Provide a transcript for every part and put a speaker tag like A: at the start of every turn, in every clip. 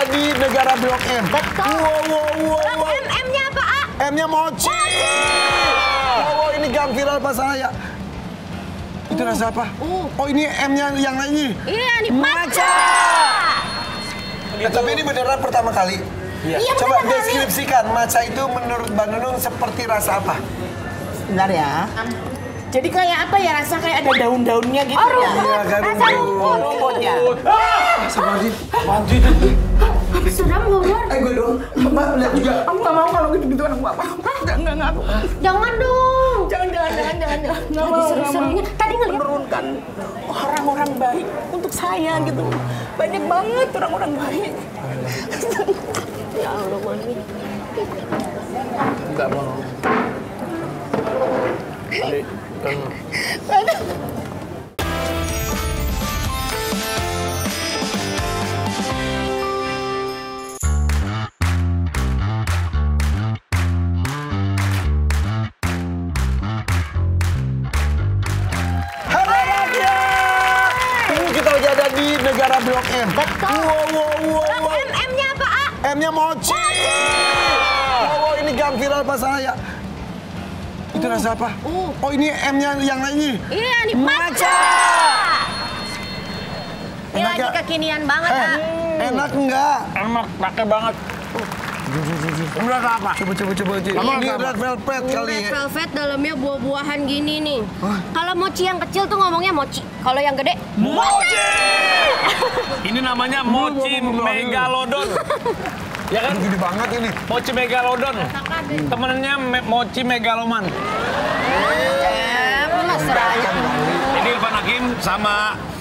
A: di negara Blok M.
B: Betul.
A: Wow.
B: M-nya apa, A?
A: M-nya mochi. Wow, ini gam viral pas saya. Itu rasa apa? Oh, ini M-nya yang lainnya.
B: Iya, nih matcha.
A: Tapi ini beneran pertama kali.
B: Iya,
A: Coba
B: pertama kali.
A: deskripsikan matcha itu menurut Mbak Nunung seperti rasa apa?
C: Bentar ya. Jadi kayak apa ya, rasa kayak ada daun-daunnya gitu
B: Oh,
C: ya.
B: rumput.
A: Iya, kan,
B: Rasa rumput.
C: Rumput ya.
A: Seperti
B: Suram horor.
A: gue dong. Mbak lihat juga.
C: Aku nggak mau kalau gitu-gitu anak bapak. Jangan aku.
B: Jangan dong.
C: Jangan. Nggak
B: Lagi seru-serunya. Tadi ngeliat.
C: menurunkan orang-orang baik untuk saya gitu. Banyak banget orang-orang baik.
B: Ya Allah, Mami.
D: Enggak mau.
A: Halo rakyat. Ini kita lagi ada di negara Blok M.
B: Betul.
A: Wow.
B: M-nya apa, A?
A: M-nya mochi. Wow, ini gam viral pas saya. Itu rasa apa? Oh, ini M-nya yang lainnya.
B: Iya, nih matcha. Ini
A: Enak
B: lagi
A: ya?
B: kekinian banget, A.
A: Enak enggak?
D: Enak, pakai banget. Ini rasa apa?
A: Coba. Ini red velvet kali
B: Red
A: ya.
B: velvet dalamnya buah-buahan gini nih. Kalau mochi yang kecil tuh ngomongnya mochi. Kalau yang gede,
D: Mochi! Ini namanya mochi megalodon. Ya kan?
A: Gede banget ini.
D: Mochi megalodon. Temennya mochi megaloman.
B: mesra aja.
D: Ini Irfan Hakim sama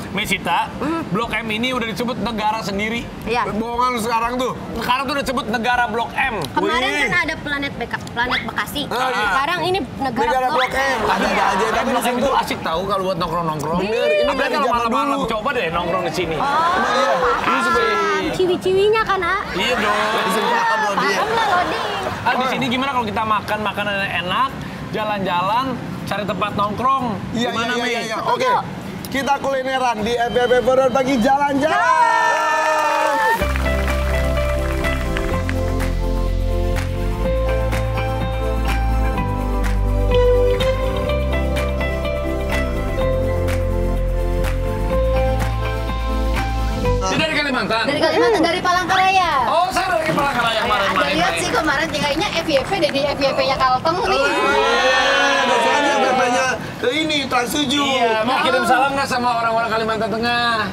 D: Mesita, Blok M ini udah disebut negara sendiri.
B: Iya.
A: Bohongan sekarang tuh.
D: Sekarang tuh udah disebut negara Blok M.
B: Kemarin
A: Wih.
B: kan ada planet Bekasi.
A: iya.
B: Sekarang ini
A: Negara Blok M. Ada aja
D: Tapi
A: tapi
D: Blok M
A: itu
D: itu asik tahu kalau buat nongkrong-nongkrong.
A: ini
D: Apalagi
A: dari
D: kalau
A: zaman
D: malam-malam,
A: dulu.
D: coba deh nongkrong di sini.
A: Iya. Ini seperti
B: Ciwi-ciwinya kan, A?
D: Iya dong.
B: Paham lah, loading.
D: Ah, di sini gimana kalau kita makan makanan yang enak, jalan-jalan, cari tempat nongkrong.
A: Iya.
D: Gimana, Mi?
A: Oke. Kita kulineran di FBB Bogor pagi jalan-jalan.
D: Ini dari Kalimantan.
E: Dari Kalimantan, dari Palangkaraya.
D: Oh, saya dari Palangkaraya
E: Ada
D: kemarin.
E: lihat sih kemarin kayaknya FYP dari FYP-nya Kalteng nih.
A: Biasanya FBB-nya ke ini Trans 7.
D: Iya, mau kirim salam nggak sama orang-orang Kalimantan Tengah?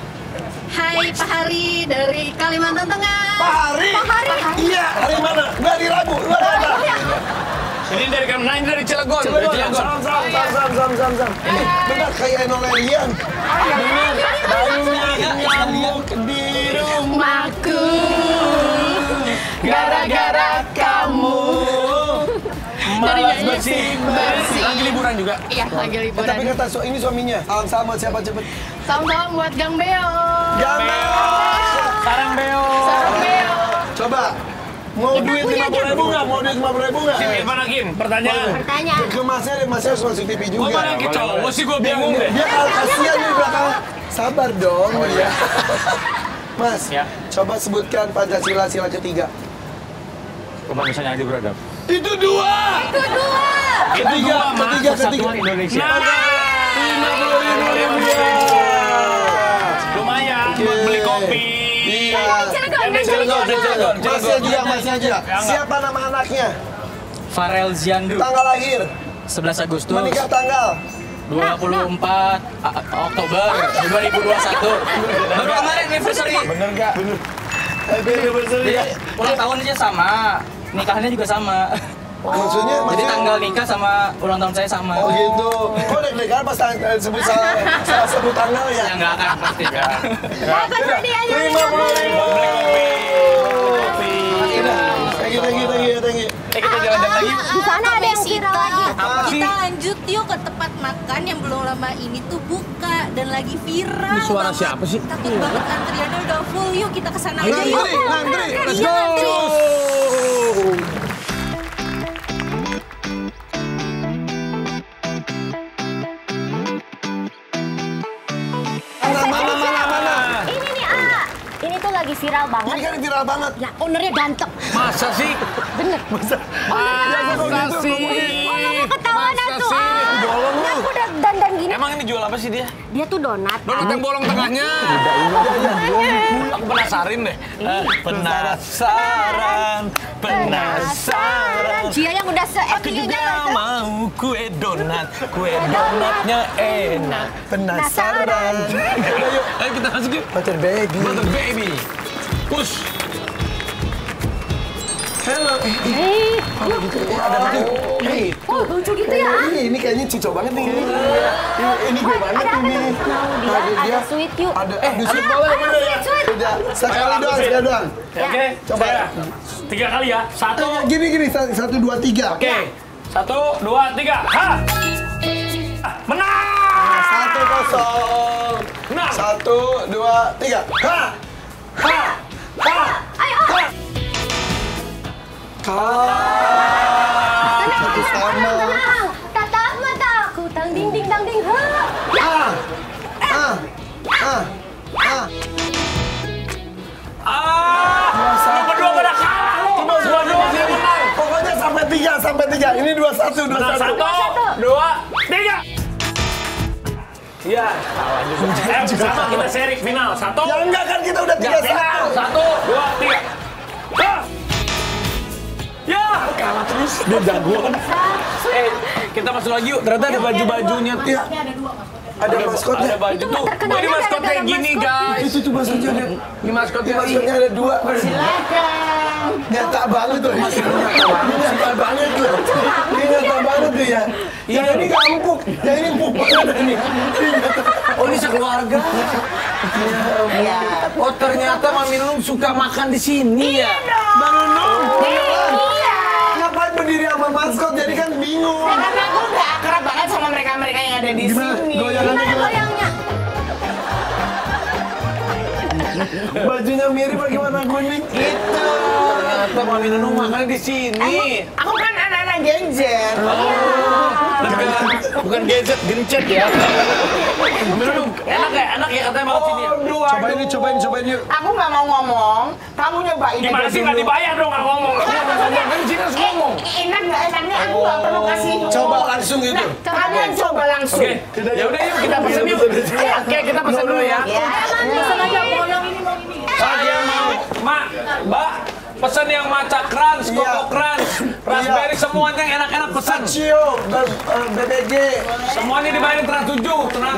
E: Hai Pak Hari dari Kalimantan Tengah.
A: Pak Hari. Iya, hari mana? Nggak di Rabu. Lu ada apa?
D: Ini dari Kalimantan, ini dari Cilegon. Dari Cilegon.
A: Sam. Benar kayak Enolelian. Banyak nyamuk di
E: Rumahku
D: Gara-gara kamu. Malas bersih. Lagi liburan juga.
E: Iya, lagi liburan.
A: Tapi kata ini suaminya. Salam sama siapa cepet?
E: Salam-salam buat Gang Beo.
A: Gamel.
D: Sarang Beo.
E: Salam Beo.
A: Coba. Mau duit 50.000 nggak? Mau duit 50.000 nggak?
D: Irfan Hakim, pertanyaan.
B: Pertanyaan.
A: Ke masnya harus masuk TV
D: Oh,
A: juga.
D: mana yang cowok sih gue bingung deh.
A: Dia kasihan di belakang. Sabar dong, ya. Mas,
D: Ya.
A: coba sebutkan Pancasila sila ketiga.
D: Kemanusiaan adil beradab.
A: Itu dua. Ketiga.
D: Indonesia.
A: Nah, 50.000
D: Lumayan buat beli kopi.
A: Iya.
D: Yang dari Cilegon.
A: Masnya juga. Siapa nama anaknya?
F: Farel Ziandu,
A: Tanggal lahir,
F: 11 Agustus,
A: menikah tanggal.
F: 24 Oktober 2021. Baru kemarin anniversary.
D: Bener nggak?
F: Jadi ulang tahun aja sama, nikahnya juga sama.
A: Maksudnya,
F: Jadi tanggal nikah sama ulang tahun saya sama.
A: Oh gitu. Kok deg-degan pas sebut salah sebut tanggal ya?
F: Ya nggak akan pasti kan.
B: Dapat hadiahnya.
A: 50.000. Thank you.
D: Kita jalan-jalan lagi.
B: Di sana ada yang viral lagi.
E: Kita lanjut yuk ke tempat makan yang belum lama ini tuh buka dan lagi viral.
D: Ini suara
E: banget.
D: siapa sih?
E: Takut banget antriannya udah full. Yuk kita kesana aja yuk.
A: Ngantri, let's go. Mana?
B: Ini nih, A. Ini tuh lagi viral banget.
A: Ini kan viral banget.
B: Ya, ownernya ganteng.
D: Masa sih?
B: Bener.
A: Masa
D: sih?
B: Oh, nggak ketahuan tuh.
A: Bolong lu.
B: Aku udah dandan gini.
D: Emang ini jual apa sih dia?
B: Dia tuh donat.
D: Donat yang bolong tengahnya. Aku penasarin deh. Penasaran.
B: Dia yang udah
D: Aku juga mau kue donatnya enak.
A: Penasaran.
D: Ayo kita masuk yuk.
A: Butter baby.
D: Butter baby. Push.
A: Hello.
B: Hei,
A: Ada apa tuh? Hei.
B: oh lucu gitu ya.
A: Ini kayaknya cocok banget nih. Ini gue banget
B: Ada
A: ini.
B: ada sweet you.
A: Ada sweet boleh mana ya? Udah sekali doang.
D: Oke,
A: Coba.
D: saya. 3 kali ya. 1.
A: Gini 1, 2, 3.
D: Oke. 1, 2, 3. Ha! Menang!
A: 1-0.
D: Menang.
A: 1, 2, 3. Ha! Ha! Ha!
B: Ayo.
A: Satu sama.
B: Tatap mataku, tang ding ding dang ding.
D: Lu berdua pada kalah lu. Dua-dua dia menang.
A: Pokoknya sampai 3. Ini 2-1.
D: Menang 1, 2, 3. Iya. Sama kita seri final. 1.
A: Ya enggak kan kita udah 3-1.
D: Final. 1, 2, 3. Ha! Ya.
A: Kalah terus. Dia jagoan.
D: Kita masuk lagi yuk. Ternyata ada baju-bajunya.
A: Iya. Ada maskotnya.
D: Ada baju tuh. Ini maskotnya yang gini, guys.
A: Itu maksudnya ada.
D: Ini maskotnya.
A: Maksudnya ada 2. Silakan. Nyata banget tuh. Nyata banget tuh. Ini nyata banget tuh ya. Yang ini nggak empuk. Yang ini empuk banget ini.
D: Oh, ini sekeluarga.
C: Iya.
D: Oh, ternyata Mami Nunung suka makan di sini ya.
A: Bang Nunung.
B: Iya.
A: Ngapain berdiri sama maskot? Jadi kan bingung.
C: Karena aku udah akrab banget sama mereka-mereka yang ada di
A: Gimana?
C: sini.
A: Goyangannya
B: Gimana
A: gimana?
B: goyangnya?
A: Bajunya mirip apa gimana kuning?
C: Gitu.
D: Ternyata Mami Nunung makan di sini.
C: Aku kan anak-anak genjer.
D: Bukan gadget, gencet ya. Mami Nunung, enak ya katanya makan sini ya.
A: Cobain yuk.
C: Aku nggak mau ngomong, kamu nyobain
D: Gimana
C: aja
D: sih nggak
C: dulu.
D: dibayar dong nggak ngomong? Kan di sini harus ngomong.
C: Enak nggak enaknya aku nggak perlu kasih.
A: Coba langsung gitu.
C: Kalian coba langsung.
D: Oke, ya udah yuk kita pesen yuk. Oke, kita pesen dulu ya.
C: Pesen aja bolong ini mau ini.
D: Saya mau, Mbak, pesen yang matcha crunch, coco crunch, raspberry, semuanya yang enak-enak pesan.
A: Cio, BBG.
D: Semuanya dibayarin Trans 7, tenang.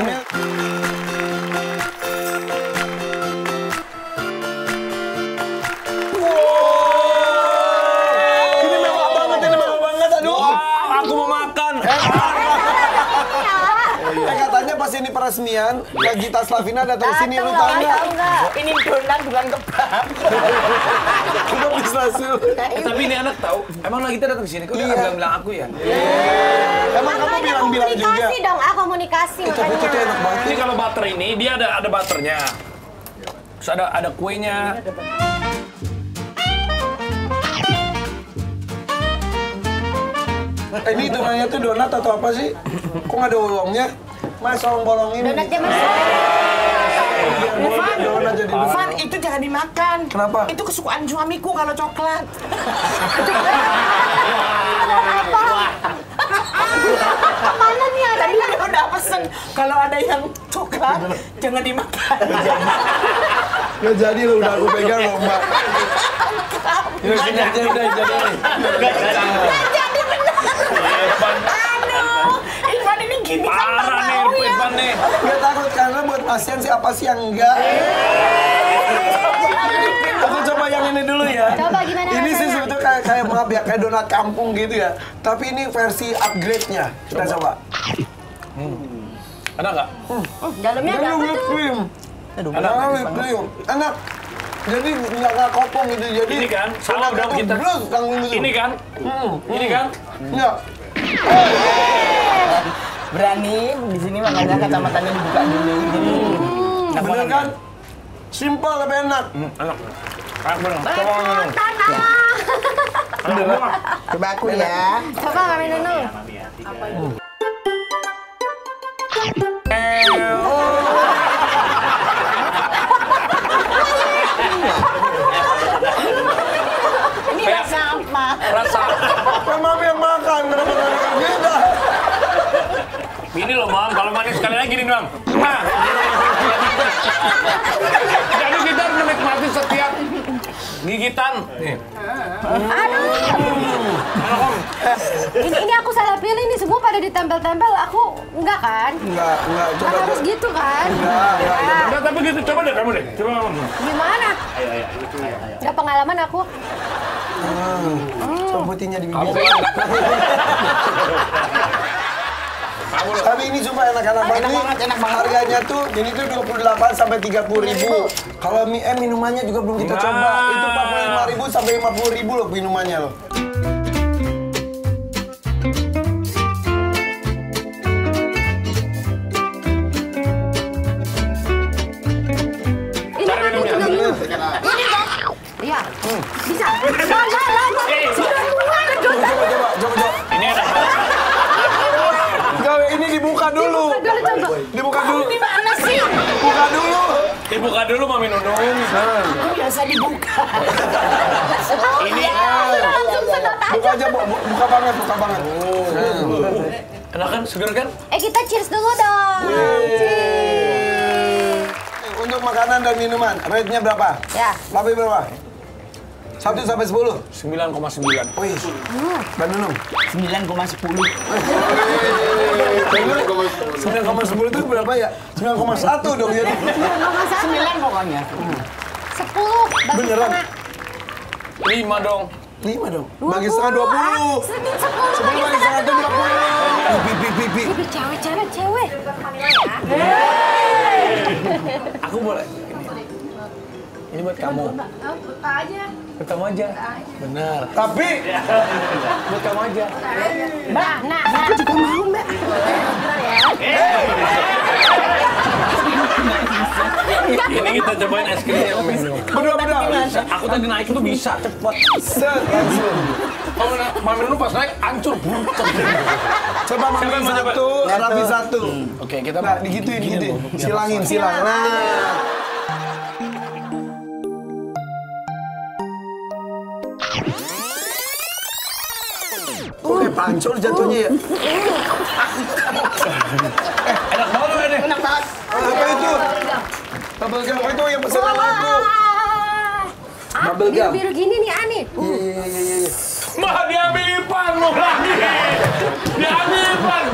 A: Ini mewah banget, aduh.
D: Wah, aku mau makan.
A: Katanya pas ini peresmian, Gita Slavina datang sini, lu tahu nggak?
C: Ini donat bukan kebab.
A: Udah bisa sih.
D: Tapi ini anak tahu, emang lagi kita datang ke sini, kok udah bilang aku ya?
A: Emang kamu bilang-bilang juga.
B: Komunikasi dong, komunikasi
A: Tapi itu tuh enak banget.
D: Ini kalau butter ini dia ada butternya, terus ada kuenya.
A: Ini hitungannya tuh donat atau apa sih? Kok nggak ada bolongnya? Mas, tolong bolongin.
B: Donatnya masuk.
A: Donat jadi donat.
C: Van, itu jangan dimakan.
A: Kenapa?
C: Itu kesukaan suamiku kalau coklat.
B: Kemana nih
C: Tadi
B: arahnya?
C: udah pesen, kalau ada yang coklat, jangan dimakan.
A: Nggak jadi lo, udah aku pegang lo, Mbak. Ya, sini aja, udah jadi.
C: Jadi benar. Aduh, Irfan ini gini kan
D: Parah
C: nggak
D: nih,
C: mau ya.
D: Irfan nih.
A: Nggak takut, karena buat pasien siapa sih yang enggak? Aku coba yang ini dulu ya.
B: Coba gimana
A: Ini sih
B: rasanya?
A: sebetulnya kayak maaf ya, kayak donat kampung gitu ya. Tapi ini versi upgrade-nya. Kita coba.
D: Enak nggak?
B: Dalamnya ada apa
A: whipped
B: tuh?
A: cream. Whipped cream. Enak. Jadi nggak kopong gitu. Jadi
D: Ini kan, salah dong kita.
A: Terus tanggung gitu.
D: Ini kan? Ini kan?
A: Enggak.
C: Berani di sini makanya kacamatanya dibuka dulu. Jadi
A: Bener kan? Simple tapi enak.
D: Enak. Enak bener.
B: Tanah.
C: coba aku ya.
B: Coba Mami Nunung.
D: rasa.
A: Kan Mami yang makan, kenapa nggak kita?
D: Gini loh, Mam. Kalau manis sekali lagi nih, Mam. Nah. Jadi kita harus menikmati setiap gigitan. Nih.
B: Ini aku salah pilih nih, semua pada ditempel-tempel, aku enggak kan?
A: Enggak, coba.
B: Kan harus gitu kan?
D: Enggak, tapi gitu. Coba deh, kamu deh. Coba kamu.
B: Gimana? Gak pengalaman aku.
A: Coba putihnya di bibir. Tapi ini cuma enak-enak banget. Harganya tuh, ini tuh 28 sampai 30.000. Kalau minumannya juga belum kita coba. Itu 45.000 sampai 50.000 loh minumannya loh.
D: Cari minumnya.
B: Iya. Bisa. Lama.
A: Coba.
D: Ini enak.
A: Enggak, ini dibuka dulu. Dibuka dulu.
E: Gimana sih?
A: Buka dulu.
D: Dibuka dulu, Mami Nunung.
C: Biasa dibuka.
D: Ini
B: Langsung sedot aja.
A: Buka aja, buka banget.
D: enak kan? Seger kan?
B: Kita cheers dulu dong. Cheers.
A: Untuk makanan dan minuman, rate-nya berapa?
B: Ya.
A: Tapi berapa? 1 sampai 10.
D: 9,9.
A: Wih, Mbak Nunung.
C: 9,10.
A: 9,10 itu berapa ya? 9,1 dong jadi.
C: 9 pokoknya.
B: 10. Bagi
A: Beneran?
B: setengah.
D: 5 dong.
A: 5 dong. Bagi setengah 20. 10 bagi setengah itu 20. Pipi.
B: Cewek.
D: Aku boleh. Ini buat kamu. Buat kamu aja. Benar.
A: Tapi
D: Buat kamu aja.
B: Mbak, aku juga mau, Mbak.
D: Ini kita cobain es krimnya, Om.
A: bener.
D: Aku tadi naik itu bisa cepet.
A: Set, langsung.
D: Mami Nunung pas naik hancur buntet.
A: Coba
D: Siapa
A: Mami
D: yang mau coba?
A: satu, Raffi satu.
D: Oke, kita
A: Nah, digituin. Silang. Nah. Oke, pancol jatuhnya ya.
D: enak banget loh ini.
C: Enak banget.
A: Apa itu? Bubble gum itu yang pesanan aku. Bubble gum.
B: Biru-biru gini nih, Ani.
A: Iya.
D: Mah diambil Ipan lu lagi. Diambil Ipan.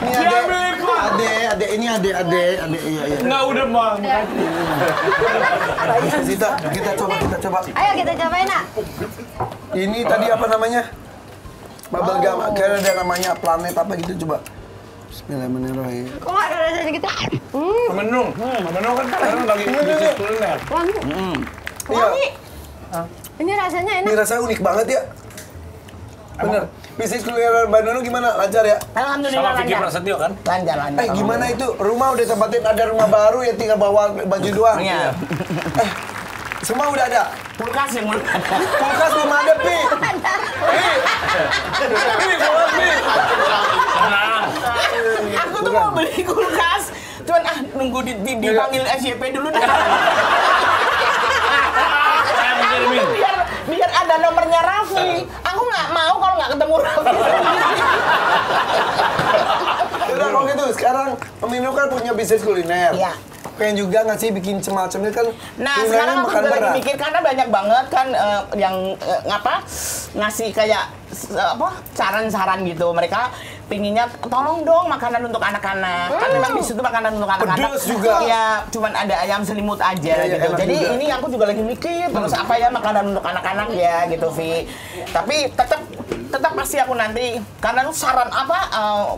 D: Diambil Ipan.
A: Ade, ini ade, iya.
D: Enggak udah, Bang.
A: Kita coba.
B: Ayo kita cobain, Nak.
A: Ini tadi apa namanya? Bubble gum, kayaknya ada namanya planet apa gitu, coba. Bismillahirrahmanirrahim.
B: Kok nggak ada rasanya gitu?
D: Mami Nunung kan sekarang lagi bisnis kuliner.
B: Wangi.
A: Iya,
B: Ini rasanya
A: ini
B: enak.
A: rasanya unik banget ya. Bener. Bisnis kuliner Mbak Nunung gimana? Lancar ya?
C: Alhamdulillah
D: Sama Vicky
C: lancar.
D: Prasetyo kan?
C: Lancar.
A: Gimana itu? Rumah udah tempatin, ada rumah baru ya, tinggal bawa baju doang.
C: Iya.
A: Semua udah ada.
C: Kulkas yang mulai.
A: Kulkas belum ada, Pi. Pi, kulkas, Pi.
D: Tenang.
C: Aku tuh mau beli kulkas. Cuman nunggu dipanggil SYP dulu dah. Biar ada nomornya Raffi. Aku nggak mau kalau nggak ketemu Raffi.
A: Udah kalau gitu, sekarang Mami Nunung kan punya bisnis kuliner.
C: Iya.
A: Pengen juga nggak sih bikin cemil-cemil kan?
C: Nah,
A: kulinernya
C: sekarang aku
A: makan
C: juga lagi
A: berat.
C: mikir karena banyak banget kan yang ngasih kayak saran-saran gitu. Mereka pinginnya tolong dong makanan untuk anak-anak. Kan memang di situ makanan untuk anak-anak.
A: Pedes juga.
C: Iya, cuman ada ayam selimut aja
A: Iya,
C: gitu.
A: enak
C: Jadi
A: juga.
C: ini aku juga lagi mikir terus apa ya makanan untuk anak-anak ya gitu, Vi. Tapi tetap pasti aku nanti karena tuh saran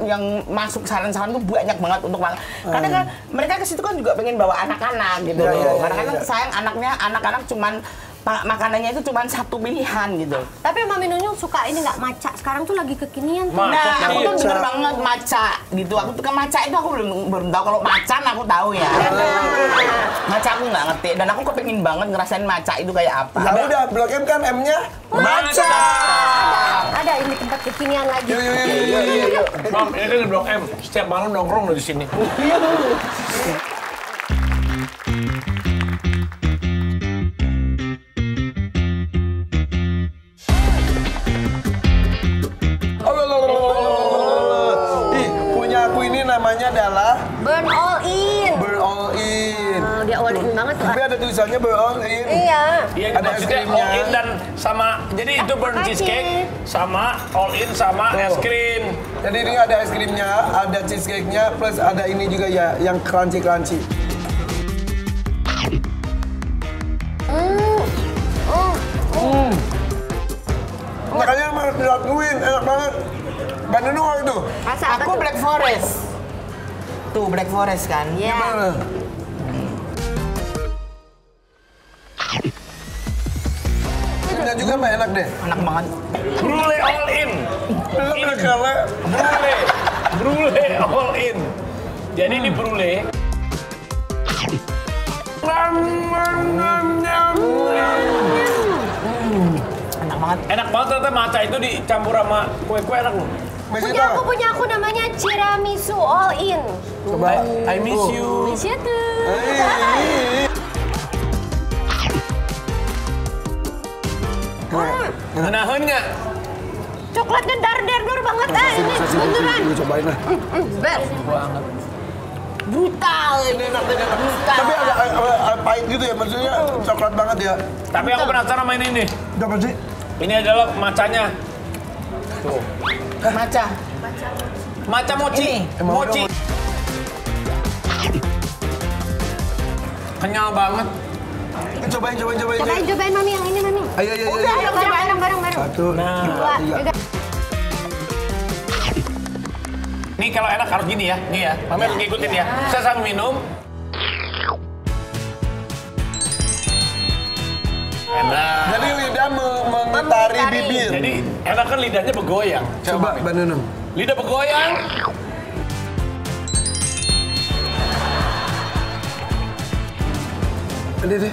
C: yang masuk saran-saran tuh banyak banget untuk karena kan mereka ke situ kan juga pengen bawa anak-anak gitu
A: Iya,
C: loh.
A: iya,
C: Karena kan
A: iya.
C: sayang anak-anak cuman makanannya itu cuma satu pilihan gitu.
B: Tapi Mami Nunung suka ini nggak maca. Sekarang tuh lagi kekinian tuh.
C: Nah, aku tuh
A: Maca.
C: denger banget maca gitu. Aku tuh kan maca itu aku belum tahu. Kalau macan aku tahu ya. Maca aku nggak ngerti. Dan aku kepengin banget ngerasain maca itu kayak apa.
A: Ya udah, Blok M kan M-nya maca.
B: Ada ini tempat kekinian lagi.
A: Yuk.
D: Mam, ini kan di Blok M. Setiap malam nongkrong loh di sini.
A: adalah
B: Burn all in.
A: burn all in.
B: Oh, dia all in banget tuh.
A: Tapi ada tulisannya burn all in.
B: Iya.
D: Iya,
A: Ada es
D: maksudnya
A: krimnya.
D: all in dan sama, jadi itu burn
B: Pakai.
D: cheesecake sama all in sama
A: Tuh.
D: es krim.
A: Jadi ini ada es krimnya, ada cheesecake-nya, plus ada ini juga ya, yang crunchy-crunchy. Makanya mau dilakuin, enak banget. Bandung apa itu?
B: Rasa apa
C: Aku
B: tuh?
C: Black Forest. Tuh Black Forest kan.
B: Iya.
A: Gimana? Krimnya juga mbak enak deh.
C: Enak banget.
D: Brulee all in.
A: Enak karena
D: Brulee all in. Jadi ini brulee.
C: Enak banget.
D: Enak banget ternyata matcha itu dicampur sama kue-kue enak loh.
B: Punya aku namanya tiramisu all in.
A: Coba.
D: I miss
A: Tuh.
D: you.
B: Miss you too.
D: Menahan nggak?
B: Coklatnya dar banget ini beneran.
A: Gue cobain lah.
B: Best.
C: Brutal ini enak banget. Brutal.
A: Tapi ada pahit gitu ya, maksudnya coklat banget ya.
D: Tapi aku penasaran main ini.
A: Apa sih?
D: Ini adalah matchanya. Tuh.
C: Matcha.
D: Matcha mochi.
C: Ini.
D: Mochi. Kenyal banget.
A: Cobain.
B: Cobain mami yang ini mami.
A: Ayo.
B: Ayo bareng.
A: Satu, dua, tiga.
D: Nih kalau enak harus gini ya. Nih ya. Mami harus ngikutin ya. Saya sambil minum. Enak.
A: Jadi lidah mengitari bibir.
D: Jadi enak kan lidahnya bergoyang.
A: Coba Mbak Nunung.
D: Lidah bergoyang.
A: Ada deh.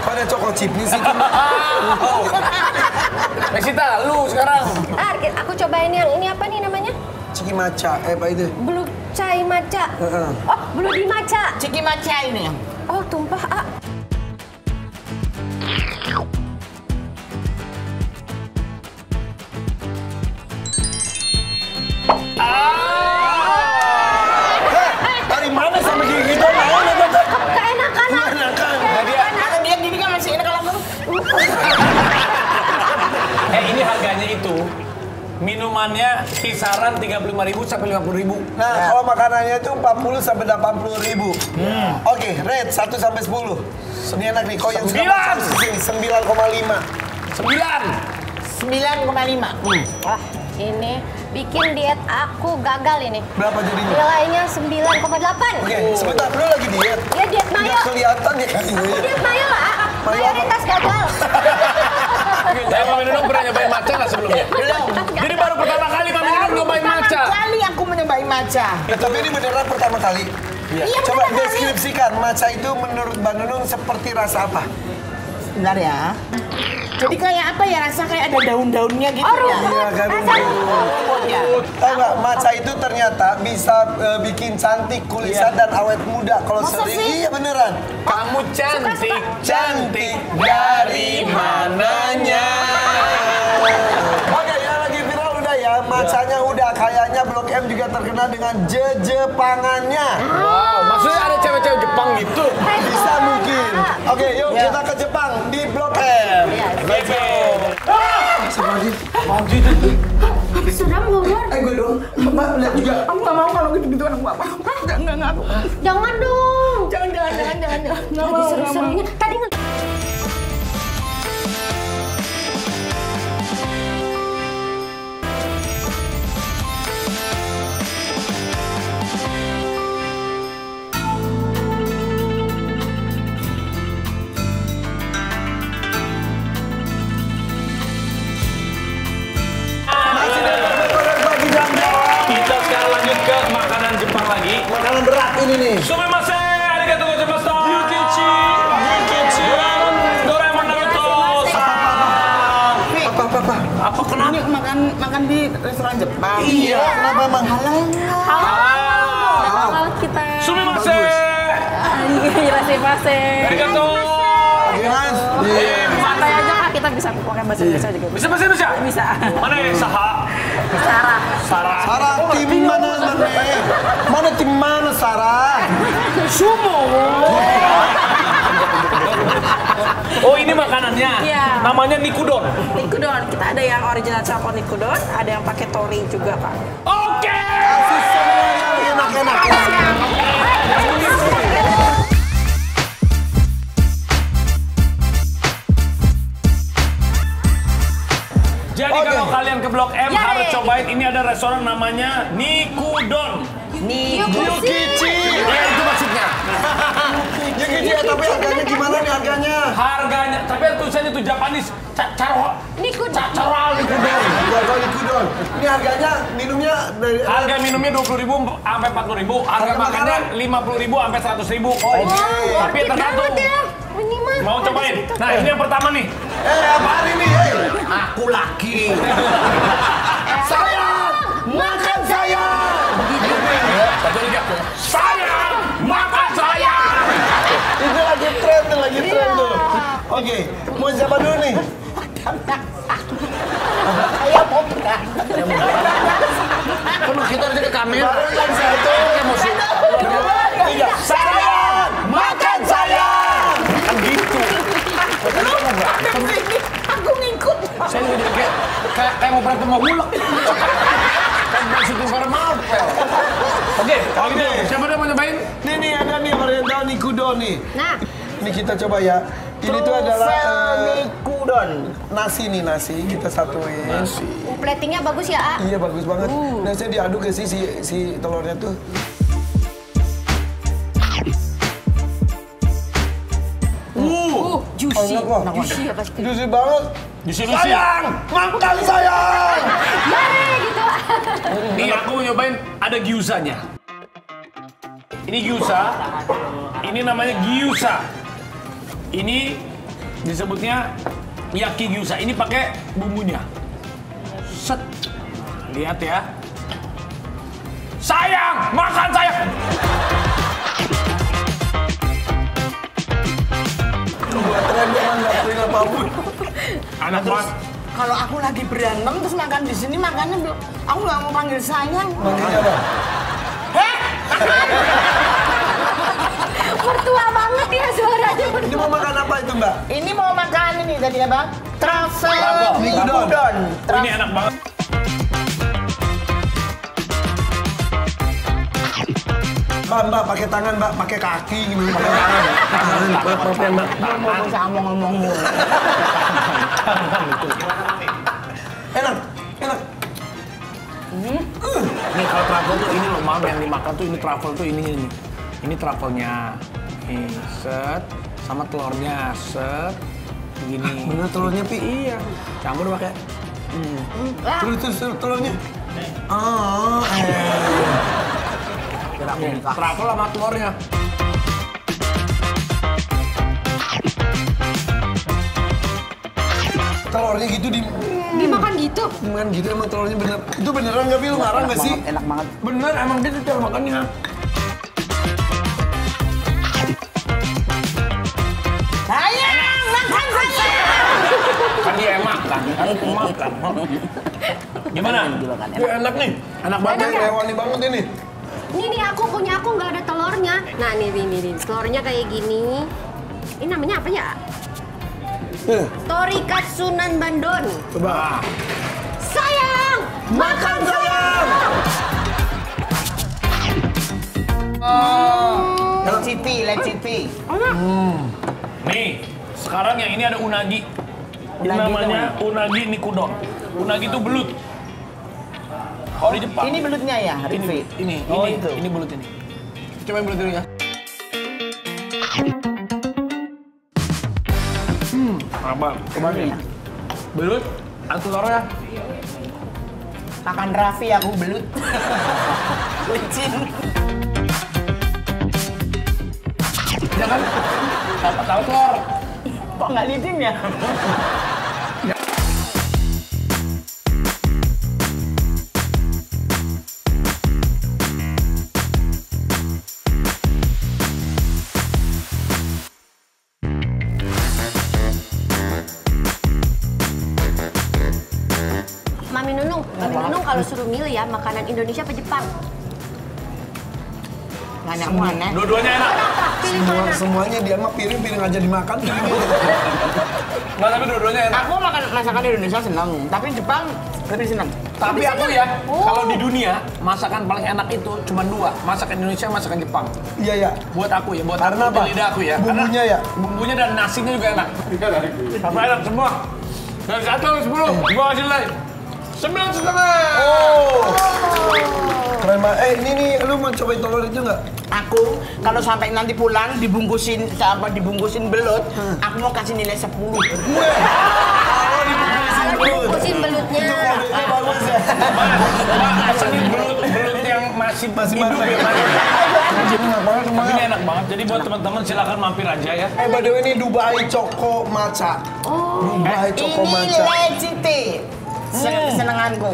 A: Kok ada coklat chip nih sih?
D: Mesita, lu sekarang.
B: Aku cobain yang ini apa nih namanya?
A: Ciki matcha, apa itu?
B: Blue chai matcha. Oh, blue di matcha.
C: Ciki matcha ini.
B: Oh, tumpah.
A: Dari mana sampai gitu?
B: Keenakan.
C: Jadi kalau dia gini kan masih enak kalau aku.
D: Ini harganya itu minumannya kisaran 35.000 sampai 50.000.
A: Nah, kalau makanannya itu 40 sampai 80.000. Oke, rate 1 sampai 10. Ini enak nih, kok yang suka
D: 9.
A: makan di sini 9,5.
C: 9,5.
B: Wah, ini bikin diet aku gagal ini.
A: Berapa jadinya?
B: Nilainya 9,8.
A: Oke, sebentar, lu lagi diet.
B: Ya diet mayo.
A: Nggak kelihatan ya kan ini.
B: Diet mayo lah. Mayoritas gagal.
D: Mami Nunung pernah nyobain matcha nggak sebelumnya?
C: Belum.
D: Jadi baru pertama kali Mami Nunung nyobain matcha.
C: Pertama kali aku mencobain matcha.
A: Tapi ini beneran pertama kali.
B: Iya,
A: Coba
B: pertama kali.
A: deskripsikan matcha itu menurut Mbak Nunung seperti rasa apa?
C: Sebentar ya. Jadi kayak apa ya, rasa kayak ada daun-daunnya gitu
B: Oh,
C: ya.
A: Iya kan?
C: Rumput ya.
A: Tahu nggak, matcha itu ternyata bisa bikin cantik, kulisan dan awet muda. Kalau
B: Masa
A: sering,
B: sih?
A: iya beneran.
D: Kamu cantik dari mananya?
A: Oke, yang lagi viral udah ya, matchanya udah. Kayaknya Blok M juga terkenal dengan jepangannya.
D: Wow, maksudnya ada cewek-cewek Jepang gitu?
A: Bisa mungkin. Oke, yuk kita ke Jepang di Blok M.
D: Let's go.
B: Sudah ngomong.
A: Gue dong, Mbak lihat juga.
C: Aku nggak mau kalau gitu-gitu, aku nggak mau. Enggak aku.
B: Jangan dong.
C: Jangan. Nggak
B: Lagi seru-serunya. Tadi
D: Kita sekarang lanjut ke makanan Jepang lagi.
A: Makanan berat ini nih.
D: Sumimasen, arigatou gozaimasu. Yukichi. Doraemon Naruto.
A: Apa?
D: Apa kenapa?
C: Ini makan di restoran Jepang.
A: Iya, kenapa emang?
B: kalau kita
D: Sumimasen.
B: Irashimasen.
D: Arigatou.
A: Mas,
B: santai aja Kak,
G: kita bisa pakai bahasa Indonesia juga.
D: Bisa bahasa Indonesia?
G: Bisa.
D: Mana ya? Sarah.
A: Sarah tim mana? Mana tim mana Sarah?
D: Sumo. Oh ini makanannya.
G: Iya.
D: Namanya nikudon.
G: Nikudon. Kita ada yang original Chapo Nikudon, ada yang pakai tori juga, Pak.
D: Oke.
A: Enak.
D: Jadi kalau kalian ke Blok M
B: Ya,
D: harus
B: deh.
D: cobain, ini ada restoran namanya Nikudon.
A: Yukichi.
D: Ya itu maksudnya.
A: Yukichi, tapi harganya gimana nih harganya?
D: Harganya, tapi tulisannya tuh Japanese. Caro
B: Nikudon.
D: Nikudon.
A: Harga Nikudon. Ini harganya minumnya dari
D: Harga minumnya 20.000 sampai 40.000. Harga makannya 50.000 sampai 100.000. Tapi
B: Worth it
D: tergantung.
B: banget ya. Ini mah.
D: Mau cobain? Nah ini yang pertama nih.
A: apaan ini?
C: Aku laki.
A: Sayang, makan sayang.
D: Sayang, makan sayang.
A: Itu lagi tren tuh. Oke, mau siapa dulu nih?
C: Saya mau berangkat.
D: Penuh kita harus ke kamera.
A: Baru yang satu.
D: Emosi.
A: Tiga. Sayang, makan sayang.
D: Kan gitu.
G: Aku ngikut.
D: Saya juga jadi kayak mau berantem sama ulek. Kayak mau syuting para Marvel. Oke, kalau gitu siapa yang mau nyobain?
A: Nih ada nih oriental Nikudon nih.
B: Nah,
A: Ini kita coba ya. Ini tuh adalah
C: Nikudon.
A: nasi kita satuin.
B: platingnya bagus ya, A?
A: Iya bagus banget. Nah saya diaduk ya si telurnya tuh.
B: Juicy.
A: Enak loh.
B: Juicy ya pasti.
A: Juicy banget.
D: Juicy-juicy.
A: Sayang, makan sayang.
B: Mari gitu.
D: Nih aku mau nyobain ada gyuzanya. Ini gyuza. Ini namanya gyuza. Ini disebutnya yaki gyuza. Ini pakai bumbunya. Set. Lihat ya. Sayang, makan sayang.
A: Buat tren jangan lakuin apapun.
D: Anak banget.
C: Kalau aku lagi berantem terus makan di sini makannya aku nggak mau panggil sayang.
A: Manggilnya apa?
B: Mertua banget ya suaranya.
A: Ini mau makan apa itu Mbak?
C: Ini mau makan ini tadi apa? Truffle
A: Nikudon.
D: Oh, ini enak banget.
A: Mbak, pakai tangan Mbak, pakai kaki gini, pakai tangan. Tangan, Mbak.
C: Mau bisa ngomong-ngomong mulu.
A: Enak.
D: Nih kalau truffle tuh ini loh, Mam, yang dimakan tuh ini truffle tuh ini. Ini truffle-nya. Nih, set sama telurnya, set. Begini.
A: Bener telurnya Pi?
D: Iya. Campur pakai.
A: Terus telurnya.
D: Truffle sama telurnya.
A: Telurnya gitu
B: Dimakan gitu.
A: dimakan gitu emang telurnya bener. Itu beneran nggak Pi? Lu ngarang nggak sih?
C: Enak banget.
D: Bener, emang gitu cara makannya.
C: Sayang, makan sayang.
D: Kan dia yang makan, aku makan. Gimana?
A: Ya, enak nih.
D: Enak banget.
A: Hewani banget ini.
B: Ini nih aku punya aku nggak ada telurnya. Nah nih. Telurnya kayak gini. Ini namanya apa ya? Torikatsunan Bandon.
A: Coba.
B: Sayang, makan sayang.
C: Let's city.
D: Nih, sekarang yang ini ada unagi. Ini
C: Unagi
D: namanya unagi nikudon. Unagi itu belut. Oh di Jepang.
C: Ini belutnya ya,
D: ini,
C: Riffi? Oh, itu.
D: ini belut ini. Coba yang belut dulu ya. Apa? Coba nih. Belut, atau telurnya.
C: Makan Raffi aku belut. Licin.
D: Ya kan? Tahu telur.
C: Kok nggak licin ya?
B: kalau suruh milih ya, makanan Indonesia apa Jepang?
C: Nggak nyaman ya.
D: Dua-duanya enak.
B: Pilih mana?
A: Semuanya dia mah piring aja dimakan.
D: Nggak, tapi dua-duanya enak.
C: Aku makan masakan Indonesia senang, tapi Jepang lebih senang.
D: Tapi aku ya, kalau di dunia masakan paling enak itu cuma dua, masakan Indonesia, masakan Jepang.
A: Iya ya.
D: Buat aku ya, buat
A: Karena
D: aku,
A: apa?
D: di lidah aku ya.
A: Bumbunya ya.
D: Bumbunya dan nasinya juga enak. Apa enak semua? Dari 1 sampai 10, gua kasih nilai 9,5.
A: Oh. Keren banget. Ini nih, lu mau cobain telur itu nggak?
C: Aku kalau sampai nanti pulang dibungkusin belut, aku mau kasih nilai 10.
B: Kalau dibungkusin belutnya.
A: Itu kodenya bagus ya.
D: Asalin belut yang masih hidup ya. Tapi ini enak banget. Jadi buat teman-teman silakan mampir aja ya.
A: By the way, ini Dubai Choco Matcha. Dubai Choco
C: Ini
A: Matcha.
C: lecite. Kesenanganku.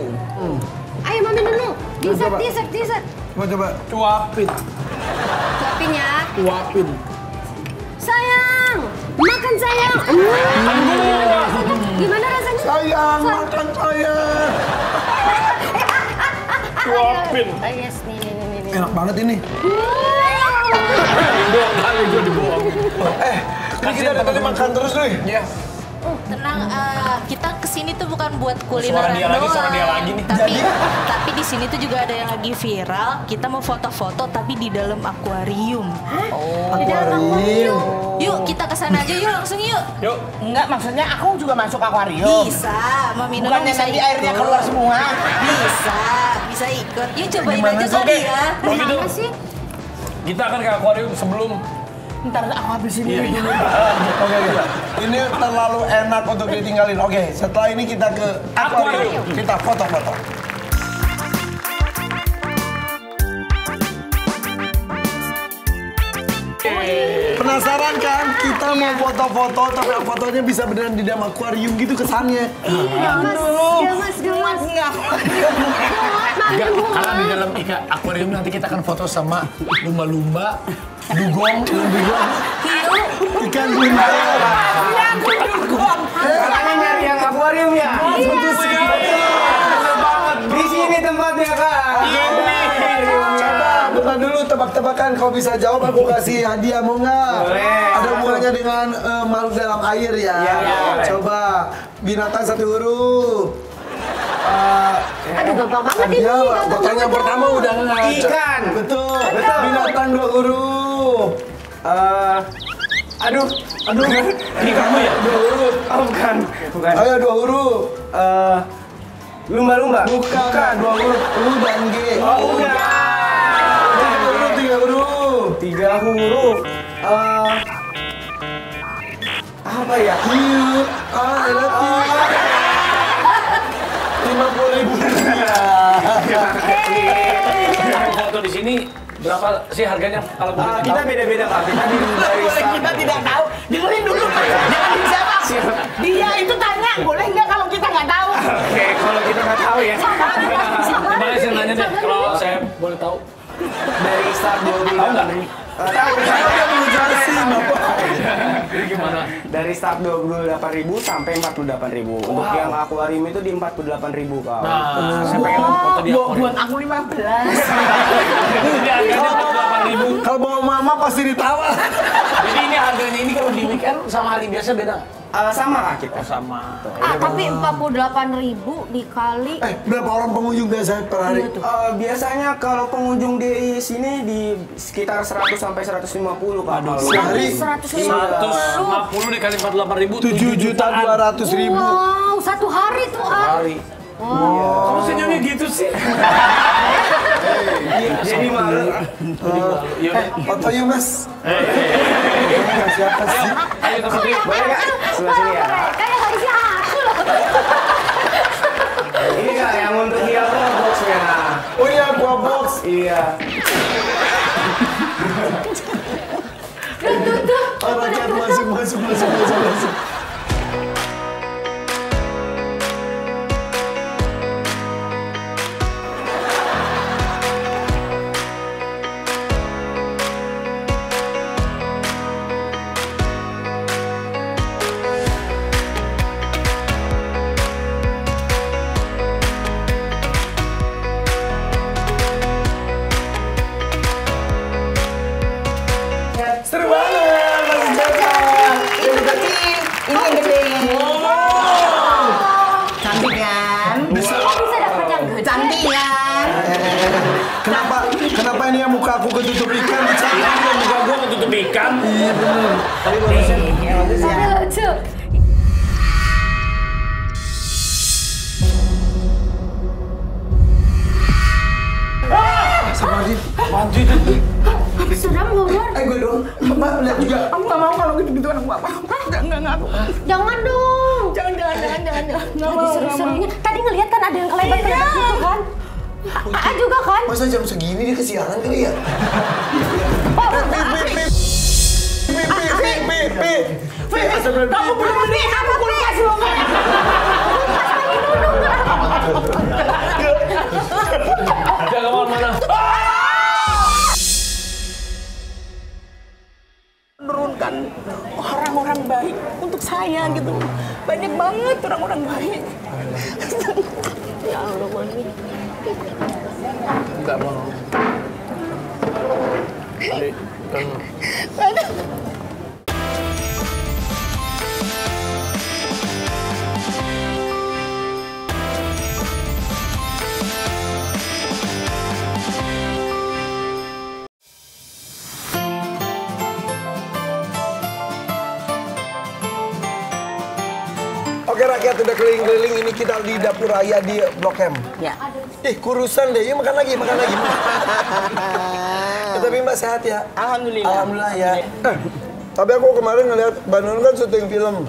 B: Ayo mami dulu.
A: Coba.
B: Dessert.
A: Coba.
D: Cuapin.
B: Suapin ya.
D: Cuapin.
B: Sayang, makan sayang. Gimana rasanya?
A: Sayang, makan sayang.
D: Cuapin.
B: Oh, yes, nih.
A: Enak banget ini.
D: Dua kali gue dibohong.
A: Ini kita dari tadi makan terus nih.
D: Iya.
E: Tenang, kita kesini tuh bukan buat kulineran
D: Suara dia lagi nih.
E: Tapi di sini tuh juga ada yang lagi viral. Kita mau foto-foto tapi di dalam akuarium.
A: Akuarium.
E: Yuk, kita kesana aja yuk, langsung yuk.
D: Yuk.
C: Enggak, maksudnya aku juga masuk akuarium.
E: Bisa, Mami Nono
C: Bukannya
E: bisa
C: nanti
E: ikut.
C: airnya keluar semua.
E: Bisa ikut. Yuk cobain
A: Gimana
E: aja
A: sih?
E: kali ya.
D: Begitu.
B: Gimana sih?
D: Kita akan ke akuarium sebelum.
C: Ntar aku habisin ini dulu.
A: Oke. Ini terlalu enak untuk ditinggalin. Oke, setelah ini kita ke akuarium. Kita foto-foto. Penasaran kan? Kita mau foto-foto, tapi fotonya bisa beneran di dalam akuarium gitu kesannya.
B: Gemas.
D: Karena di dalam akuarium nanti kita akan foto sama lumba-lumba, dugong,
A: Ikan buntal.
F: Katanya nyari yang akuarium ya?
A: Betul sekali.
F: Di sini tempatnya, Kak.
A: Coba bukan dulu tebak-tebakan. Kalau bisa jawab aku kasih hadiah, mau nggak?
F: Boleh.
A: Ada hubungannya dengan makhluk dalam air ya. Coba binatang 1 huruf.
B: Aduh, gampang banget ini.
A: Ya,
B: Gampang
A: pertanyaan
B: banget.
A: pertama udah ngaco.
F: Ikan.
A: Betul. Binatang 2 huruf.
F: Aduh.
D: Ini kamu ya?
A: 2 huruf.
F: Oh, bukan.
A: Ayo 2 huruf.
F: Lumba-lumba.
A: Bukan 2 huruf. U dan G.
F: Oh, udah.
A: 3 huruf.
F: 3 huruf. Apa ya?
A: Hiu. I love you. 50.000 rupiah.
D: Kalau foto di sini berapa sih harganya kalau boleh tahu?
F: Kita beda-beda, Kak. Kita dari
C: Boleh
F: start.
C: kita tidak tahu. Dengerin dulu. Jangan dijawab. Dia itu tanya, boleh nggak kalau kita nggak tahu?
F: Oke, kalau kita nggak tahu ya.
D: Gimana sih nanya deh kalau saya boleh tahu?
F: Dari start 28.000.
A: Saya mau jelasin apa?
D: Jadi gimana?
F: Dari start 28.000 sampai 48.000. Untuk yang akuarium itu di 48.000, Kak.
D: Nah, saya pengen foto di akuarium.
C: Buat aku 15.
D: Jadi harganya 48.000.
A: Kalau bawa mama pasti ditawar.
D: Jadi ini harganya ini kalau di weekend sama hari biasa beda?
F: Sama, Kak, kita.
D: Sama.
B: Tapi 48.000 dikali.
A: Berapa orang pengunjung biasanya per hari?
F: Biasanya kalau pengunjung di sini di sekitar 100 sampai 150, Kak.
A: Sehari
B: 150.
D: 150 dikali 48.000
A: 7.200.000.
B: Wow, 1 hari tuh,
F: Hari.
D: Kamu senyumnya gitu sih?
F: Jadi malu.
A: Foto yuk mas. Siapa sih?
D: Ayo teman
F: Boleh nggak? Sebelah sini ya.
B: Kayak harusnya aku loh.
F: Ini, Kak, yang untuk dia boxnya.
A: Oh iya, gua box.
F: Iya.
A: Oh, rakyat masuk. tutup ikan di sana.
D: Ini kan muka gua ketutup ikan.
A: Iya bener.
C: Tapi bagusnya bagus ya.
B: Tapi lucu.
A: Astagfirullahaladzim.
D: Apaan sih itu?
B: Sudah ngomong.
A: Gue dong. Mbak lihat juga.
C: Aku nggak mau kalau gitu-gituan aku nggak mau. Enggak aku.
B: Jangan dong.
C: Jangan. Nggak
B: Lagi
C: mau.
B: seru-serunya. Tadi ngeliat kan ada yang kelebat-kelebat gitu kan? A juga kan?
A: Masa jam segini dia kesiangan kali ya?
C: Kamu belum beli apa kulkas lo?
D: Jangan kemana-mana.
C: Menurunkan orang-orang baik untuk saya gitu. Banyak banget orang-orang baik.
B: Ya Allah, Mami.
D: Enggak mau. Jadi, kan
A: Oke rakyat, udah keliling-keliling, ini kita di dapur raya di Blok M.
C: Ya.
A: Kurusan deh, yuk makan lagi. Tapi Mbak sehat ya?
C: Alhamdulillah.
A: Alhamdulillah ya. Tapi aku kemarin ngeliat Mbak Nun kan syuting film.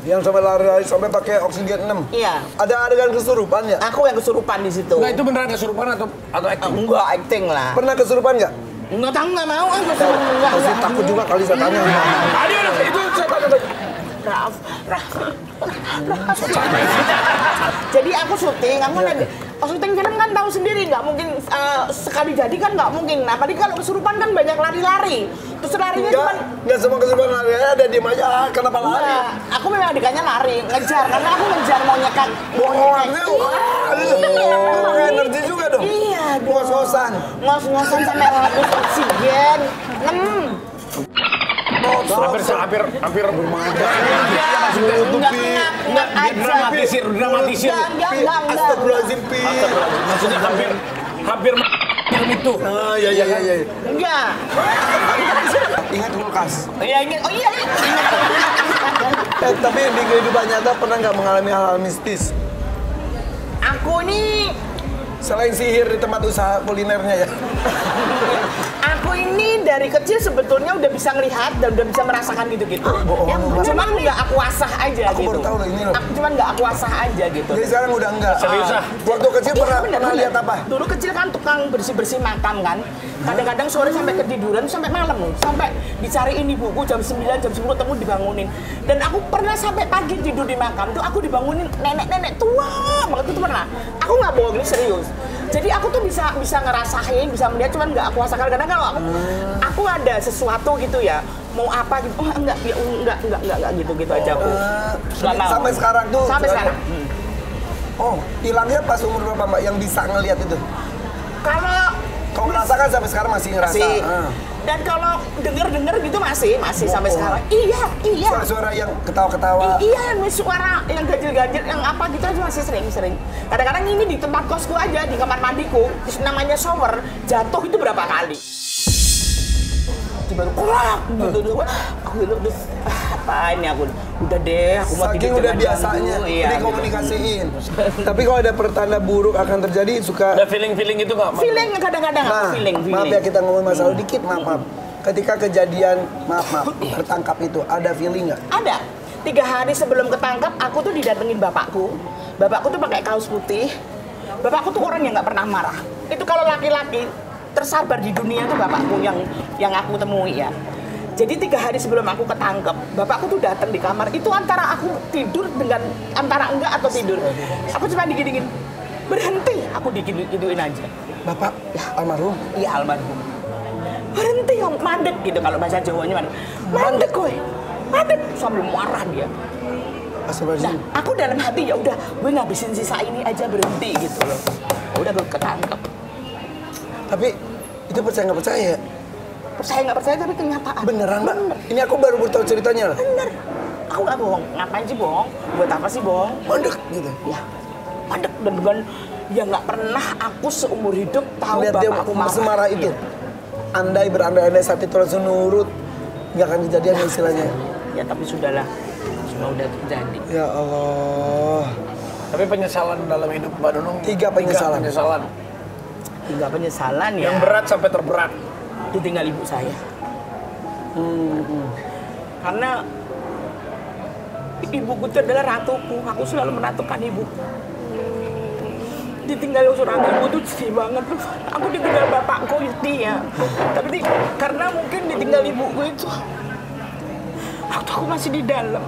A: Yang sampai lari-lari sampai pakai oksigen 6.
C: Iya.
A: Ada adegan kesurupan ya?
C: Aku yang kesurupan di situ.
D: Enggak, itu beneran kesurupan atau acting?
C: Enggak acting lah.
A: Pernah kesurupan nggak?
C: Enggak tahu nggak mau aku enggak.
A: Pasti takut juga kali saya tanya.
D: Aduh, itu saya tanya.
C: Raf. Jadi aku syuting, aku syuting film kan tahu sendiri, nggak mungkin sekali jadi kan nggak mungkin. Nah, apalagi kalau kesurupan kan banyak lari-lari. Terus larinya cuma
A: Nggak semua kesurupan lari, ada diem aja. Kenapa lari?
C: enggak. Aku memang adegannya lari, ngejar karena aku ngejar mau nyekat.
A: Bohongannya, wah, energi juga dong.
C: Iya,
A: Ngos-ngosan.
C: ngos-ngosan sampai habis oksigen.
D: Hampir bermaja.
C: Enggak aja.
D: Dramatisir.
C: Enggak.
A: Astagfirullahaladzim, Pi.
D: Maksudnya hampir film itu.
A: Iya.
C: Enggak.
A: Ingat kulkas.
C: Iya ingat. Oh iya.
A: Tapi di kehidupan nyata pernah nggak mengalami hal-hal mistis?
C: Aku ini
A: Selain sihir di tempat usaha kulinernya ya?
C: Aku ini dari kecil sebetulnya udah bisa ngelihat dan udah bisa merasakan gitu-gitu. Cuman nggak aku asah aja
A: Aku
C: gitu.
A: baru tahu loh ini loh.
C: Aku cuman nggak aku asah aja gitu.
A: Jadi sekarang udah enggak?
D: Serius ah?
A: Waktu kecil pernah lihat apa?
C: Dulu kecil kan tukang bersih-bersih makam kan. Kadang-kadang sore sampai ketiduran sampai malam loh. Sampai dicariin ibuku jam 9, jam 10 temu dibangunin. Dan aku pernah sampai pagi tidur di makam tuh aku dibangunin nenek-nenek tua banget itu pernah. Aku nggak bohong, ini serius. Jadi aku tuh bisa ngerasain, bisa melihat, cuman nggak aku asal. Kadang-kadang kalau aku ada sesuatu gitu ya, mau apa gitu, oh enggak gitu aja aku.
A: Sampai sekarang tuh?
C: Sampai sekarang.
A: Oh, hilangnya pas umur berapa Mbak yang bisa ngelihat itu? Kalau merasakan sampai sekarang masih ngerasa?
C: Masih. Dan kalau denger gitu masih sampai sekarang. Iya.
A: Suara-suara yang ketawa-ketawa?
C: Iya, suara yang ganjil-ganjil, yang apa gitu aja masih sering. Kadang-kadang ini di tempat kosku aja, di kamar mandiku, namanya shower, jatuh itu berapa kali. Baru kurak gitu. Aku bilang, apa ini aku? Udah deh, aku mau
A: Saking
C: tidur
A: udah
C: jangan
A: biasanya,
C: ganggu. Iya,
A: dikomunikasiin. Tapi kalau ada pertanda buruk akan terjadi, suka...
D: Ada feeling-feeling itu nggak?
C: Feeling kadang-kadang aku feeling.
A: Maaf ya kita ngomong masalah dikit, maaf. Ketika kejadian, maaf, tertangkap itu, ada feeling nggak?
C: Ada. 3 hari sebelum ketangkap, aku tuh didatengin bapakku. Bapakku tuh pakai kaos putih. Bapakku tuh orang yang nggak pernah marah. Itu kalau laki-laki tersabar di dunia itu bapakku yang aku temui ya. Jadi 3 hari sebelum aku ketangkep, bapakku tuh datang di kamar. Itu antara aku tidur dengan antara enggak atau tidur. Aku cuma digini-gini, berhenti. Aku digituin aja.
A: Bapak almarhum?
C: Iya almarhum. Berhenti yang mandek gitu kalau bahasa Jawanya mandek kowe. Mandek sambil marah dia. Nah, aku dalam hati ya udah, gue ngabisin sisa ini aja berhenti gitu loh. Udah gue ketangkep.
A: Tapi itu percaya nggak percaya?
C: Percaya nggak percaya tapi kenyataan.
A: Beneran Mbak? Ini aku baru tahu ceritanya loh.
C: Bener. Aku nggak bohong. Ngapain sih bohong? Buat apa sih bohong?
A: Mandek gitu.
C: Ya, mandek dan bukan ya nggak pernah aku seumur hidup tahu
A: Lihat dia
C: bapakku marah.
A: semarah itu. berandai-andai saat itu langsung nurut, nggak akan kejadian istilahnya.
C: Ya tapi sudahlah, semua udah terjadi.
A: Ya Allah.
D: Tapi penyesalan dalam hidup Mbak Nunung
A: 3 penyesalan.
C: Tiga penyesalan ya.
D: Yang berat sampai terberat.
C: Ditinggal ibu saya. Karena ibuku itu adalah ratuku. Aku selalu menatukan ibu. Ditinggal seorang ibu tuh sedih banget. Aku ditinggal bapakku dia. Tapi karena mungkin ditinggal ibuku itu, waktu aku masih di dalam.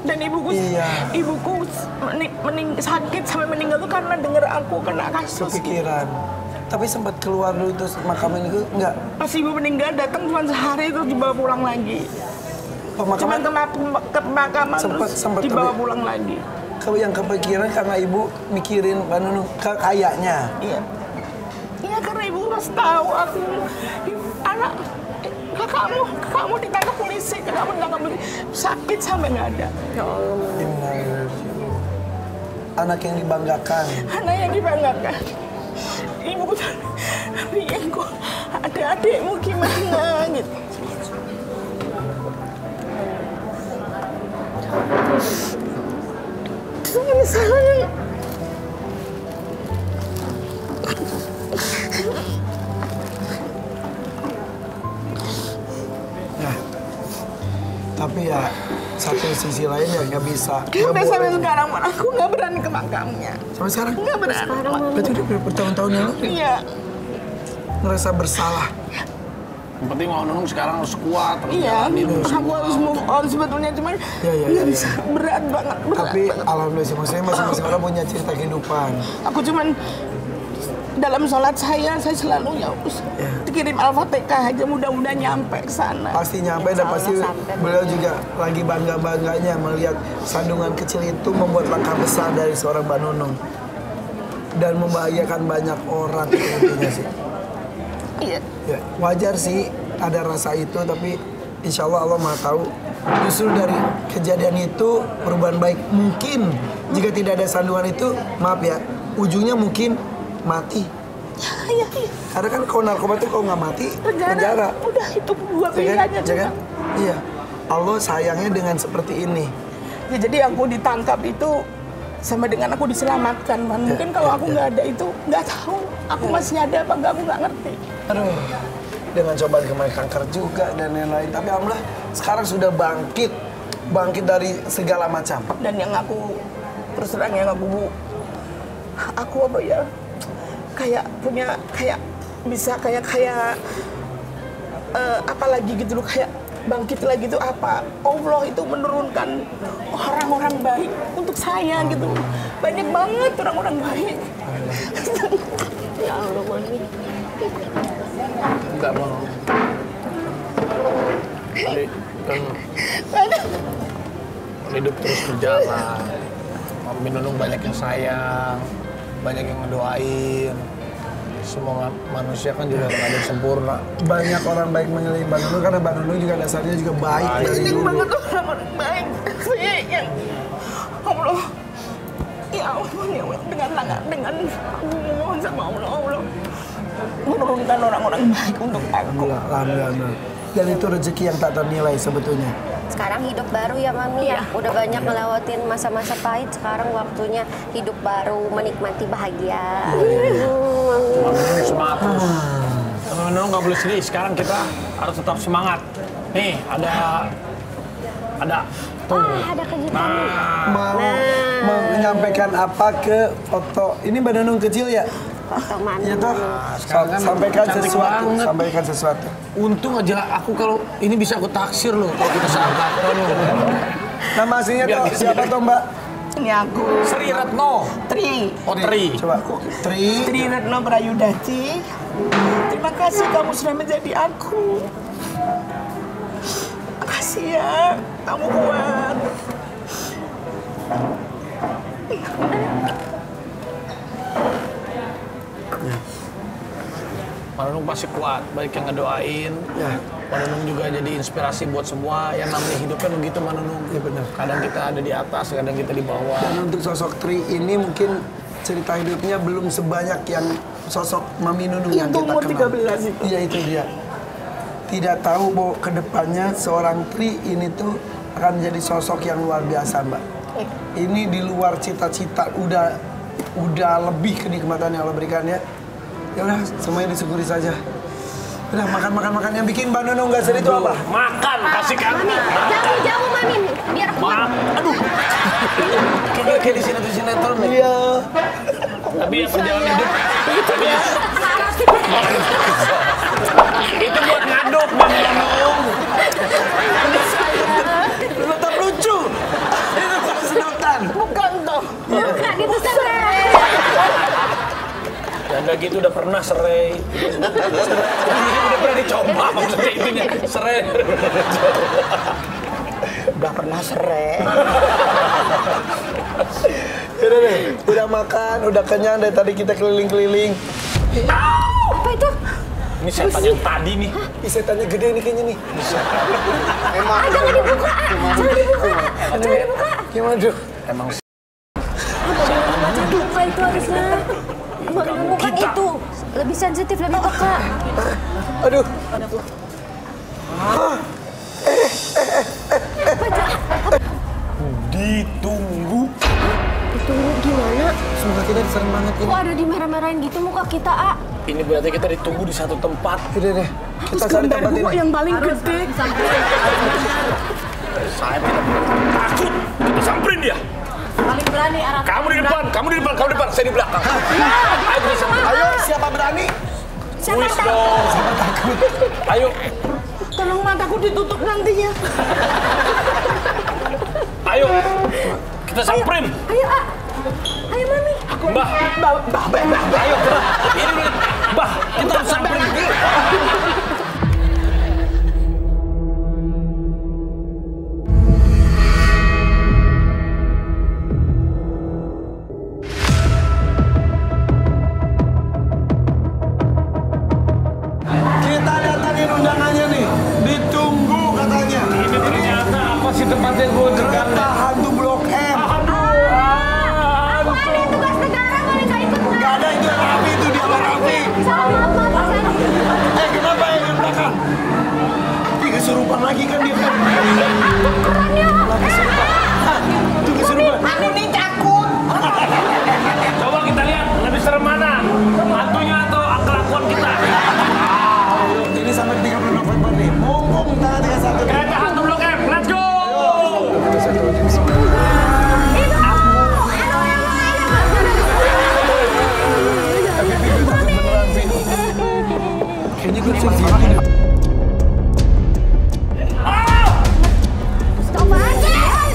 C: Dan ibuku sakit sampai meninggal tuh karena dengar aku kena kasus.
A: Kepikiran. Tapi sempat keluar dulu terus makamin itu enggak?
C: Pas ibu meninggal datang cuma sehari terus dibawa pulang lagi. Cuma ke pemakaman terus dibawa pulang lagi.
A: Kalau yang kepikiran karena ibu mikirin Mbak Nunung kayaknya.
C: Iya. Iya karena ibu harus tahu aku anak kakakmu ditangkap polisi, kakakmu ditangkap polisi sakit sampai nggak ada. Ya Allah.
A: Anak yang dibanggakan.
C: Anak yang dibanggakan. Ibu aku ada adikmu gimana gitu. Misalnya
A: tapi ya satu sisi lain ya nggak bisa.
C: Sampai sekarang aku nggak berani ke makamnya.
A: Sampai sekarang?
C: Nggak berani.
A: Berarti udah bertahun-tahun yang lalu?
C: Iya.
A: Ngerasa bersalah.
D: Yang penting Mbak Nunung sekarang harus kuat.
C: Iya, aku harus move on sebetulnya, cuman nggak bisa, berat banget.
A: Tapi alhamdulillah sih, maksudnya masing-masing orang punya cerita kehidupan.
C: Aku cuman dalam sholat saya selalu ya dikirim Al-Fatihah aja, mudah-mudahan nyampe ke sana.
A: Pasti nyampe dan pasti beliau juga lagi bangga-bangganya melihat sandungan kecil itu membuat langkah besar dari seorang Mbak Nunung dan membahagiakan banyak orang intinya sih.
C: Iya.
A: Ya, wajar sih ada rasa itu, tapi insya Allah Allah Maha tahu. Justru dari kejadian itu perubahan baik mungkin jika tidak ada sandungan itu, maaf ya, ujungnya mungkin mati.
C: Iya.
A: Karena kan kalau narkoba itu kalau nggak mati penjara.
C: Udah itu dua pilihannya
A: kan? Iya. Allah sayangnya dengan seperti ini.
C: Ya, jadi aku ditangkap itu sama dengan aku diselamatkan, man. Mungkin kalau aku nggak ada itu nggak tahu aku masih ada apa nggak, aku nggak ngerti.
A: Aduh, dengan cobaan kemarin kanker juga dan lain-lain. Tapi alhamdulillah sekarang sudah bangkit dari segala macam.
C: Dan yang aku terus terang yang aku apa ya, kayak punya bisa apa lagi gitu loh, kayak bangkit lagi itu apa? Allah itu menurunkan orang-orang baik untuk saya gitu. Banyak banget orang-orang baik.
B: Ya Allah, Mami.
D: Enggak mau. Jadi kan hidup terus berjalan. Mami Nunung banyak yang sayang, banyak yang ngedoain. Semua manusia kan juga nggak ada yang sempurna.
A: Banyak orang baik mengelilingi Mbak Nunung karena Mbak Nunung juga dasarnya juga baik dari
C: Banyak
A: dulu.
C: banget orang-orang baik. Saya yang Allah, ya Allah, ya Allah, dengan aku mohon sama Allah menurunkan orang-orang baik untuk aku.
A: Alhamdulillah. Dan itu rezeki yang tak ternilai sebetulnya.
B: Sekarang hidup baru ya Mami ya. Udah banyak ngelewatin masa-masa pahit, sekarang waktunya hidup baru, menikmati bahagia.
D: Mami semangat terus. Mami Nunung nggak boleh sedih. Sekarang kita harus tetap semangat. Nih ada tuh.
B: Ada kejutan.
A: Mau menyampaikan apa ke foto? Ini Mbak Nunung kecil ya?
B: Foto Mami.
A: Iya toh.
D: Sekarang kan
A: Sampaikan
D: cantik
A: sesuatu.
D: banget.
A: Sampaikan sesuatu.
D: Untung aja aku kalau ini bisa aku taksir loh kalau kita seangkat.
A: Nama aslinya toh siapa toh Mbak?
C: Ini aku
D: Sri Retno.
C: Tri.
D: Oh Tri.
A: Coba.
C: Tri Retno Prayudati. Terima kasih kamu sudah menjadi aku. Makasih ya, kamu kuat.
D: Mbak Nunung pasti kuat, banyak yang ngedoain. Mbak Nunung juga jadi inspirasi buat semua. Yang namanya hidup kan begitu Mbak Nunung.
A: Iya benar.
D: Kadang kita ada di atas, kadang kita di bawah.
A: Dan untuk sosok Tri ini mungkin cerita hidupnya belum sebanyak yang sosok Mami Nunung yang
C: Itu
A: kita
C: umur
A: kenal.
C: 13 itu.
A: Iya itu dia. tidak tahu bahwa kedepannya seorang Tri ini tuh akan menjadi sosok yang luar biasa, Mbak. Ini di luar cita-cita, udah lebih kenikmatan yang Allah berikan ya. Ya udah, semuanya disyukuri saja. Udah makan. Yang bikin Mbak Nunung nggak sedih itu apa?
D: Makan, kasih kan.
B: Jamu Mami, biar kuat.
D: Aduh. Kayak di sinetron nih.
A: Iya.
D: Tapi ya perjalanan hidup. Tapi ya. Itu buat ngaduk, Mbak Nunung.
A: Tetap lucu. Itu bukan sedotan.
C: Bukan toh.
B: Bukan itu serai.
D: Ya enggak gitu, udah pernah serai. Udah pernah dicoba maksudnya itunya. Serai.
C: Udah pernah serai.
A: Udah deh, udah makan, udah kenyang dari tadi kita keliling-keliling.
B: Apa itu?
D: Ini setan yang tadi nih.
A: Ih, setannya gede nih kayaknya nih.
B: Jangan dibuka.
A: Gimana tuh?
D: Emang
B: Buka itu harusnya. Bukan itu. Lebih sensitif, lebih peka.
A: Aduh. Ditunggu.
B: Ditunggu gimana?
A: Semoga kita diserang banget ini.
B: Kok ada dimerah-merahin gitu muka kita, A?
D: ini berarti kita ditunggu di satu tempat.
A: Udah deh, kita cari tempat ini.
G: yang paling gede.
D: Saya tidak takut. Kita samperin dia.
E: Paling berani arah.
D: Kamu di depan, kamu di depan, saya di belakang. Ayo kita samperin.
A: Ayo, siapa berani?
D: Wis dong.
A: Siapa takut?
D: Ayo,
G: Tolong mataku ditutup nantinya.
D: ayo. Kita samperin.
B: Ayo, A. Ayo, Mami.
D: Mbah. Ayo, coba. Ini dulu. Mbah, kita harus samperin.
A: Kita datangin undangannya nih. Ditunggu katanya.
D: Ini ternyata apa sih tempatnya gue
A: Ternyata hantu Blok M.
B: Aku ada tugas negara, boleh nggak ikut nggak?
A: Gak ada itu Raffi, itu dia Bang Raffi.
B: Salah, maaf.
A: Kenapa yang di belakang? Ih, kesurupan lagi kan dia kan. Lagi kesurupan. Itu kesurupan.
C: Aku nih takut.
D: Coba kita lihat lebih serem mana, hantunya atau kelakuan kita.
A: Ini sampai 30 November nih. Mumpung tanggal 31.
D: Kereta hantu Blok M, let's go.
A: Kayaknya gue bisa gini deh.
B: Stop aja.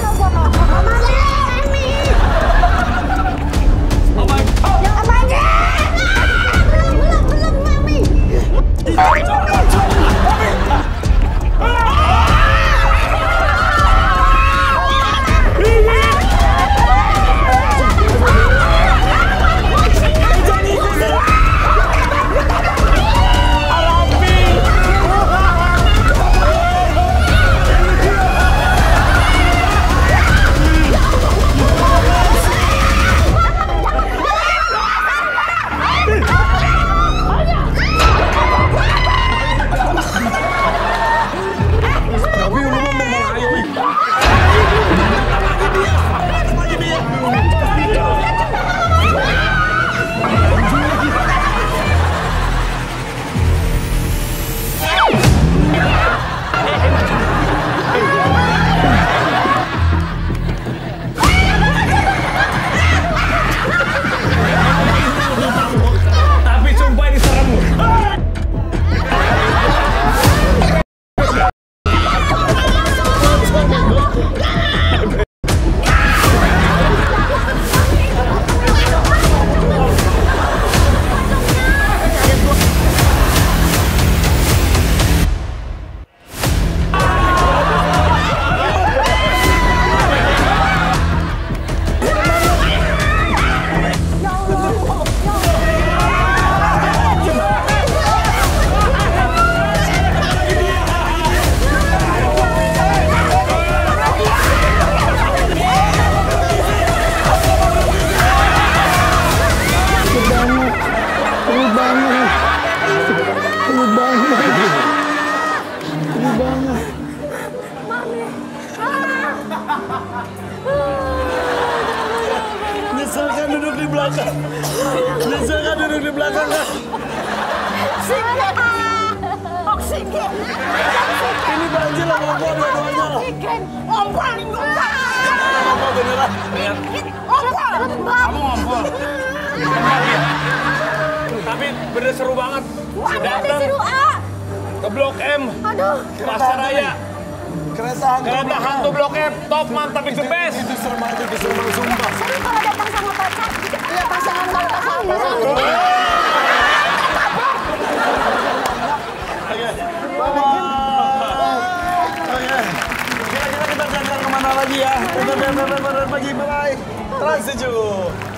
A: Nyesel kan duduk di belakang. Nyesel kan duduk di belakang kan.
C: Oksigen.
A: Ini banjir lah ngompol dua-duanya loh.
C: Ngompol.
A: Ngompol beneran.
D: Kamu ngompol. Tapi bener seru banget. Datang ke Blok M.
B: Aduh.
D: Pasaraya.
A: Kereta
D: hantu Blok M. Top, mantap, it's the best.
A: Itu serem banget, itu serem banget, sumpah.
B: Seru kalau datang sama pacar. Iya, pasangan sama pasangan.
A: Kira-kira kita jalan kemana lagi ya? Udah, bye-bye. Trans 7.